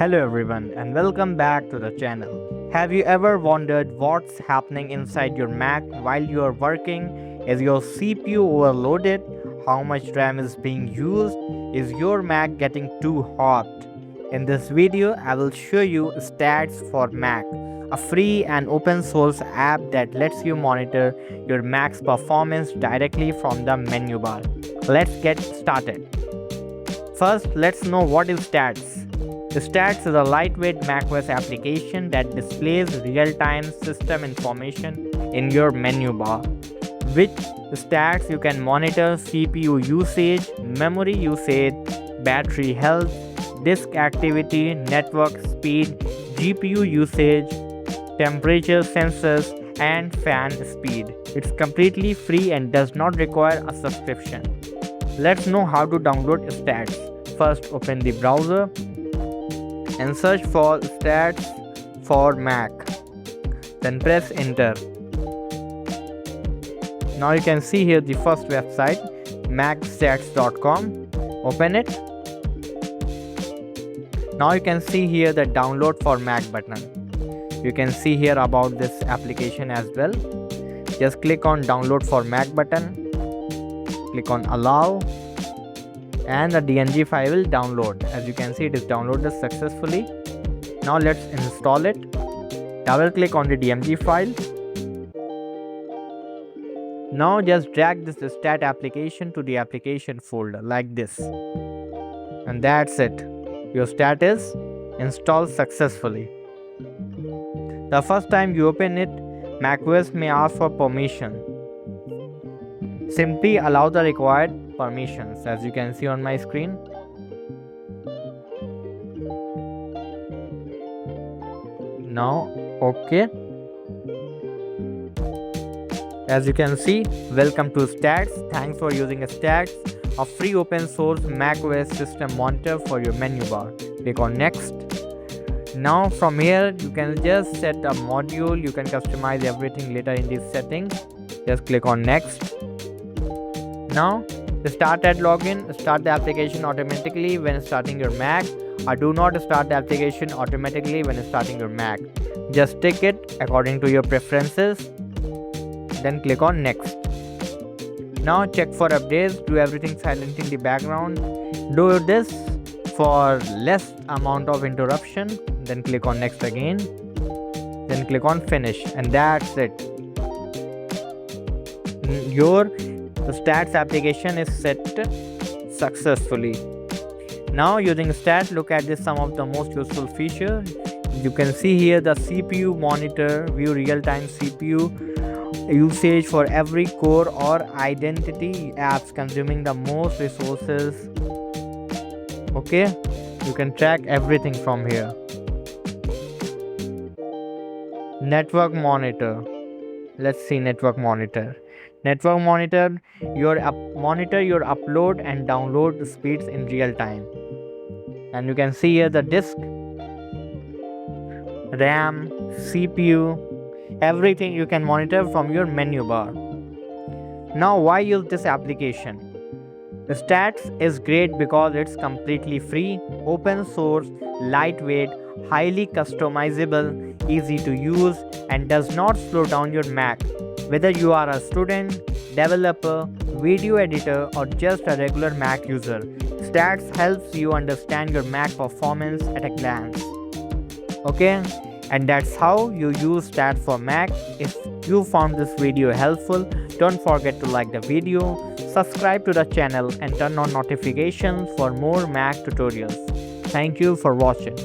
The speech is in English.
Hello everyone and welcome back to the channel. Have you ever wondered what's happening inside your Mac while you are working? Is your CPU overloaded? How much RAM is being used? Is your Mac getting too hot? In this video, I will show you Stats for Mac, a free and open source app that lets you monitor your Mac's performance directly from the menu bar. Let's get started. First, let's know what is Stats. Stats is a lightweight macOS application that displays real-time system information in your menu bar. With Stats, you can monitor CPU usage, memory usage, battery health, disk activity, network speed, GPU usage, temperature sensors, and fan speed. It's completely free and does not require a subscription. Let's know how to download Stats. First, open the browser and search for Stats for Mac. Then press enter. Now you can see here the first website, macstats.com. Open it. Now you can see here the download for Mac button. You can see here about this application as well. Just click on download for Mac button. Click on allow. And the DNG file will download. As you can see, it is downloaded successfully. Now let's install it. Double click on the DMG file. Now just drag this stat application to the application folder like this. And that's it. Your stat is installed successfully. The first time you open it, macOS may ask for permission. Simply allow the required permissions, as you can see on my screen. Now, okay. As you can see, welcome to Stats. Thanks for using Stats, a free open source macOS system monitor for your menu bar. Click on next. Now from here, you can just set a module. You can customize everything later in these settings. Just click on next. Now, the start at login, start the application automatically when starting your Mac, or do not start the application automatically when starting your Mac. Just tick it according to your preferences, then click on next. Now check for updates, do everything silent in the background. Do this for less amount of interruption, then click on next again, then click on finish, and that's it. Your Stats application is set successfully. Now using Stats, look at this, some of the most useful features. You can see here the CPU monitor, view real-time CPU usage for every core or identity apps consuming the most resources. Okay, you can track everything from here. Network monitor. Let's see network monitor. Network monitor your upload and download speeds in real time. And you can see here the disk, RAM, CPU, everything you can monitor from your menu bar. Now why use this application? The Stats is great because it's completely free, open source, lightweight, highly customizable, easy to use, and does not slow down your Mac. Whether you are a student, developer, video editor, or just a regular Mac user, Stats helps you understand your Mac performance at a glance. Okay, and that's how you use Stats for Mac. If you found this video helpful, don't forget to like the video, subscribe to the channel, and turn on notifications for more Mac tutorials. Thank you for watching.